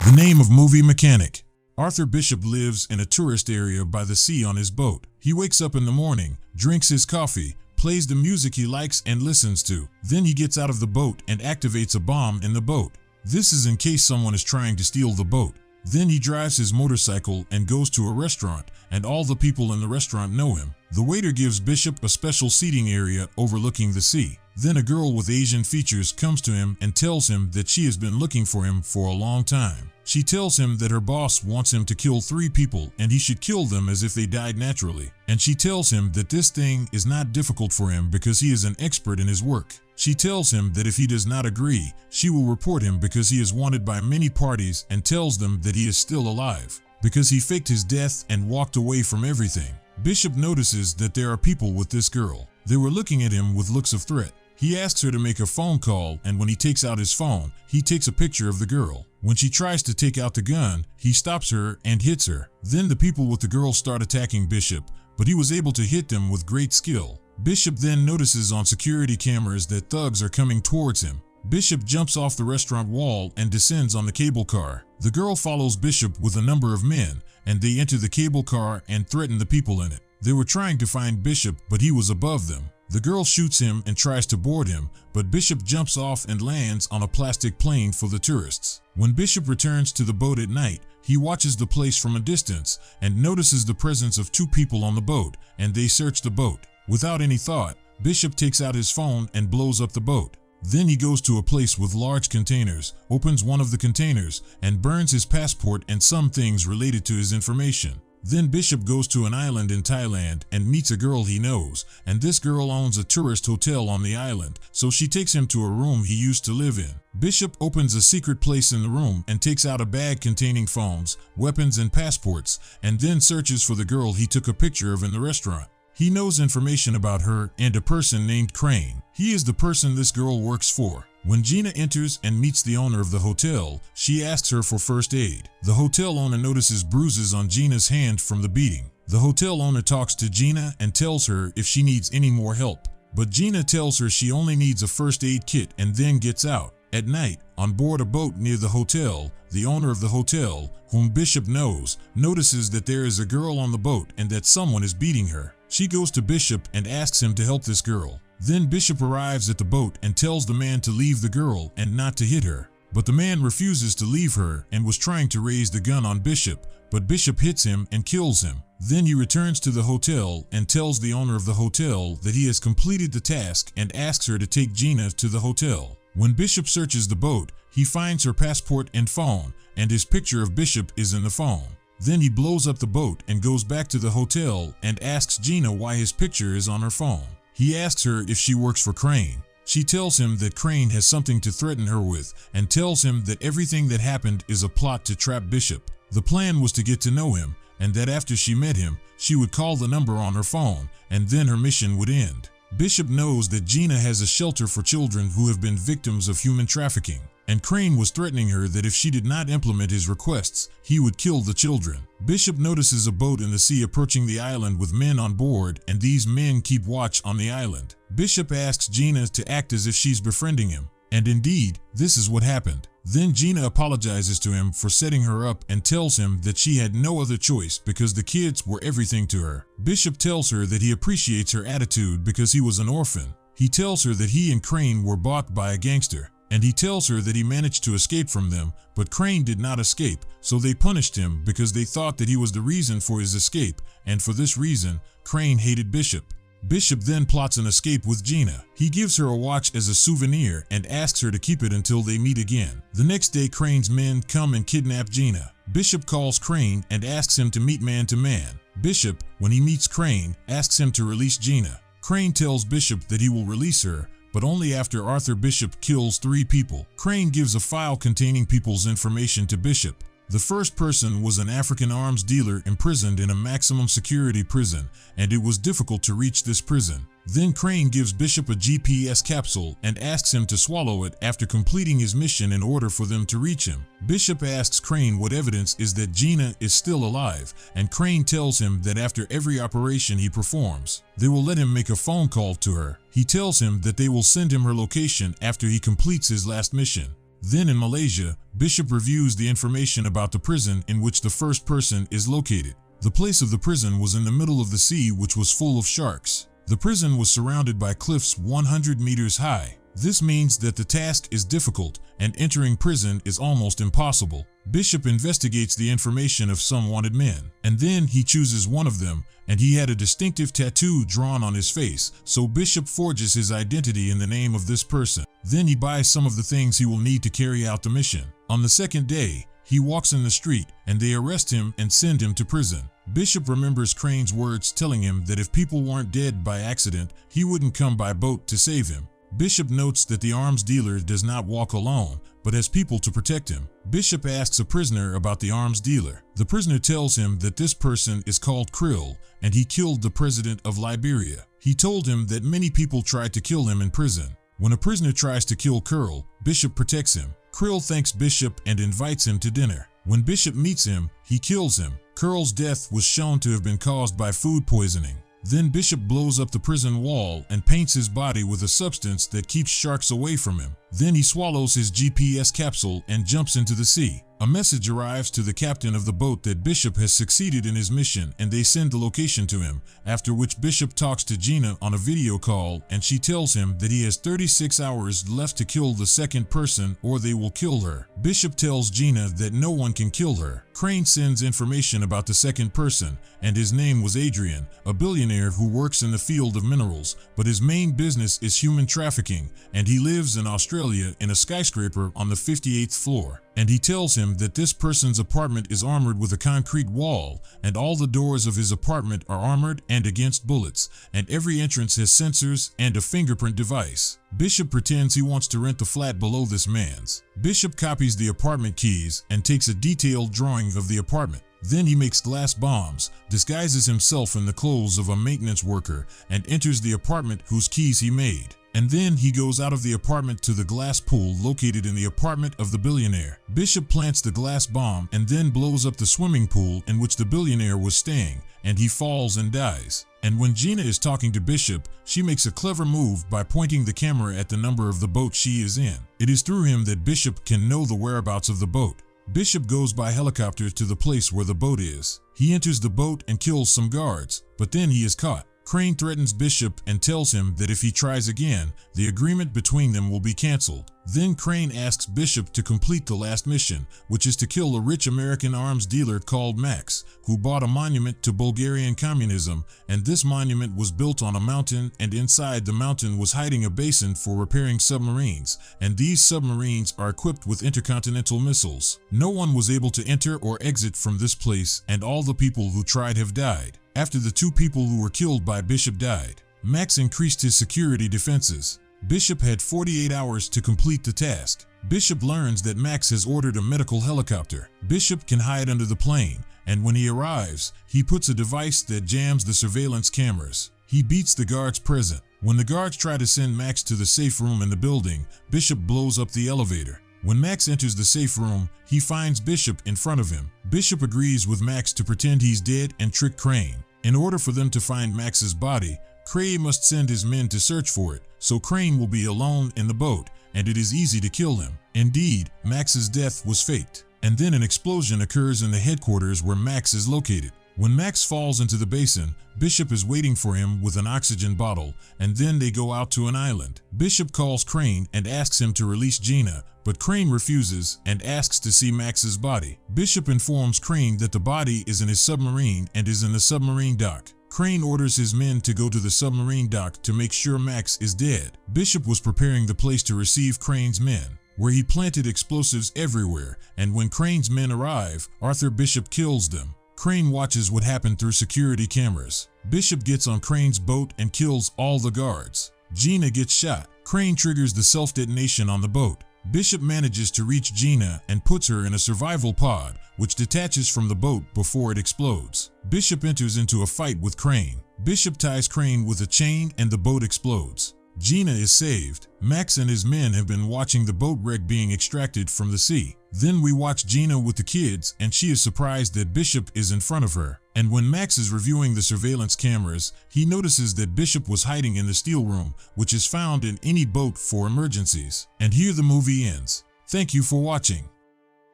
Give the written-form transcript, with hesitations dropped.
The name of movie mechanic. Arthur Bishop lives in a tourist area by the sea on his boat. He wakes up in the morning, drinks his coffee, plays the music he likes and listens to. Then he gets out of the boat and activates a bomb in the boat. This is in case someone is trying to steal the boat. Then he drives his motorcycle and goes to a restaurant, and all the people in the restaurant know him. The waiter gives Bishop a special seating area overlooking the sea. Then a girl with Asian features comes to him and tells him that she has been looking for him for a long time. She tells him that her boss wants him to kill 3 people and he should kill them as if they died naturally. And she tells him that this thing is not difficult for him because he is an expert in his work. She tells him that if he does not agree, she will report him because he is wanted by many parties, and tells them that he is still alive because he faked his death and walked away from everything. Bishop notices that there are people with this girl. They were looking at him with looks of threat. He asks her to make a phone call, and when he takes out his phone, he takes a picture of the girl. When she tries to take out the gun, he stops her and hits her. Then the people with the girl start attacking Bishop, but he was able to hit them with great skill. Bishop then notices on security cameras that thugs are coming towards him. Bishop jumps off the restaurant wall and descends on the cable car. The girl follows Bishop with a number of men, and they enter the cable car and threaten the people in it. They were trying to find Bishop, but he was above them. The girl shoots him and tries to board him, but Bishop jumps off and lands on a plastic plane for the tourists. When Bishop returns to the boat at night, he watches the place from a distance and notices the presence of 2 people on the boat, and they search the boat. Without any thought, Bishop takes out his phone and blows up the boat. Then he goes to a place with large containers, opens one of the containers, and burns his passport and some things related to his information. Then Bishop goes to an island in Thailand and meets a girl he knows, and this girl owns a tourist hotel on the island, so she takes him to a room he used to live in. Bishop opens a secret place in the room and takes out a bag containing phones, weapons, and passports, and then searches for the girl he took a picture of in the restaurant. He knows information about her and a person named Crane. He is the person this girl works for. When Gina enters and meets the owner of the hotel, she asks her for first aid. The hotel owner notices bruises on Gina's hand from the beating. The hotel owner talks to Gina and tells her if she needs any more help. But Gina tells her she only needs a first aid kit and then gets out. At night, on board a boat near the hotel, the owner of the hotel, whom Bishop knows, notices that there is a girl on the boat and that someone is beating her. She goes to Bishop and asks him to help this girl. Then Bishop arrives at the boat and tells the man to leave the girl and not to hit her. But the man refuses to leave her and was trying to raise the gun on Bishop, but Bishop hits him and kills him. Then he returns to the hotel and tells the owner of the hotel that he has completed the task and asks her to take Gina to the hotel. When Bishop searches the boat, he finds her passport and phone, and his picture of Bishop is in the phone. Then he blows up the boat and goes back to the hotel and asks Gina why his picture is on her phone. He asks her if she works for Crane. She tells him that Crane has something to threaten her with and tells him that everything that happened is a plot to trap Bishop. The plan was to get to know him, and that after she met him, she would call the number on her phone, and then her mission would end. Bishop knows that Gina has a shelter for children who have been victims of human trafficking, and Crane was threatening her that if she did not implement his requests, he would kill the children. Bishop notices a boat in the sea approaching the island with men on board, and these men keep watch on the island. Bishop asks Gina to act as if she's befriending him, and indeed, this is what happened. Then Gina apologizes to him for setting her up and tells him that she had no other choice because the kids were everything to her. Bishop tells her that he appreciates her attitude because he was an orphan. He tells her that he and Crane were bought by a gangster, and he tells her that he managed to escape from them, but Crane did not escape, so they punished him because they thought that he was the reason for his escape, and for this reason, Crane hated Bishop. Bishop then plots an escape with Gina. He gives her a watch as a souvenir and asks her to keep it until they meet again. The next day, Crane's men come and kidnap Gina. Bishop calls Crane and asks him to meet man to man. Bishop, when he meets Crane, asks him to release Gina. Crane tells Bishop that he will release her, but only after Arthur Bishop kills 3 people. Crane gives a file containing people's information to Bishop. The first person was an African arms dealer imprisoned in a maximum security prison, and it was difficult to reach this prison. Then Crane gives Bishop a GPS capsule and asks him to swallow it after completing his mission in order for them to reach him. Bishop asks Crane what evidence is that Gina is still alive, and Crane tells him that after every operation he performs, they will let him make a phone call to her. He tells him that they will send him her location after he completes his last mission. Then in Malaysia, Bishop reviews the information about the prison in which the first person is located. The place of the prison was in the middle of the sea, which was full of sharks. The prison was surrounded by cliffs 100 meters high. This means that the task is difficult and entering prison is almost impossible. Bishop investigates the information of some wanted men, and then he chooses one of them, and he had a distinctive tattoo drawn on his face, so Bishop forges his identity in the name of this person. Then he buys some of the things he will need to carry out the mission. On the second day, he walks in the street, and they arrest him and send him to prison. Bishop remembers Crane's words telling him that if people weren't dead by accident, he wouldn't come by boat to save him. Bishop notes that the arms dealer does not walk alone, but has people to protect him. Bishop asks a prisoner about the arms dealer. The prisoner tells him that this person is called Krill, and he killed the president of Liberia. He told him that many people tried to kill him in prison. When a prisoner tries to kill Krill, Bishop protects him. Krill thanks Bishop and invites him to dinner. When Bishop meets him, he kills him. Krill's death was shown to have been caused by food poisoning. Then Bishop blows up the prison wall and paints his body with a substance that keeps sharks away from him. Then he swallows his GPS capsule and jumps into the sea. A message arrives to the captain of the boat that Bishop has succeeded in his mission, and they send the location to him, after which Bishop talks to Gina on a video call, and she tells him that he has 36 hours left to kill the second person or they will kill her. Bishop tells Gina that no one can kill her. Crane sends information about the second person, and his name was Adrian, a billionaire who works in the field of minerals, but his main business is human trafficking, and he lives in Australia in a skyscraper on the 58th floor. And he tells him that this person's apartment is armored with a concrete wall, and all the doors of his apartment are armored and against bullets, and every entrance has sensors and a fingerprint device. Bishop pretends he wants to rent the flat below this man's. Bishop copies the apartment keys and takes a detailed drawing of the apartment. Then he makes glass bombs, disguises himself in the clothes of a maintenance worker, and enters the apartment whose keys he made. And then he goes out of the apartment to the glass pool located in the apartment of the billionaire. Bishop plants the glass bomb and then blows up the swimming pool in which the billionaire was staying, and he falls and dies. And when Gina is talking to Bishop, she makes a clever move by pointing the camera at the number of the boat she is in. It is through him that Bishop can know the whereabouts of the boat. Bishop goes by helicopter to the place where the boat is. He enters the boat and kills some guards, but then he is caught. Crane threatens Bishop and tells him that if he tries again, the agreement between them will be canceled. Then Crane asks Bishop to complete the last mission, which is to kill a rich American arms dealer called Max, who bought a monument to Bulgarian communism, and this monument was built on a mountain, and inside the mountain was hiding a basin for repairing submarines, and these submarines are equipped with intercontinental missiles. No one was able to enter or exit from this place, and all the people who tried have died. After the two people who were killed by Bishop died, Max increased his security defenses. Bishop had 48 hours to complete the task. Bishop learns that Max has ordered a medical helicopter. Bishop can hide under the plane, and when he arrives, he puts a device that jams the surveillance cameras. He beats the guards present. When the guards try to send Max to the safe room in the building, Bishop blows up the elevator. When Max enters the safe room, he finds Bishop in front of him. Bishop agrees with Max to pretend he's dead and trick Crane. In order for them to find Max's body, Crane must send his men to search for it, so Crane will be alone in the boat, and it is easy to kill him. Indeed, Max's death was faked. And then an explosion occurs in the headquarters where Max is located. When Max falls into the basin, Bishop is waiting for him with an oxygen bottle, and then they go out to an island. Bishop calls Crane and asks him to release Gina, but Crane refuses and asks to see Max's body. Bishop informs Crane that the body is in his submarine and is in the submarine dock. Crane orders his men to go to the submarine dock to make sure Max is dead. Bishop was preparing the place to receive Crane's men, where he planted explosives everywhere, and when Crane's men arrive, Arthur Bishop kills them. Crane watches what happened through security cameras. Bishop gets on Crane's boat and kills all the guards. Gina gets shot. Crane triggers the self-detonation on the boat. Bishop manages to reach Gina and puts her in a survival pod, which detaches from the boat before it explodes. Bishop enters into a fight with Crane. Bishop ties Crane with a chain and the boat explodes. Gina is saved. Max and his men have been watching the boat wreck being extracted from the sea. Then we watch Gina with the kids, and she is surprised that Bishop is in front of her. And when Max is reviewing the surveillance cameras, he notices that Bishop was hiding in the steel room, which is found in any boat for emergencies. And here the movie ends. Thank you for watching.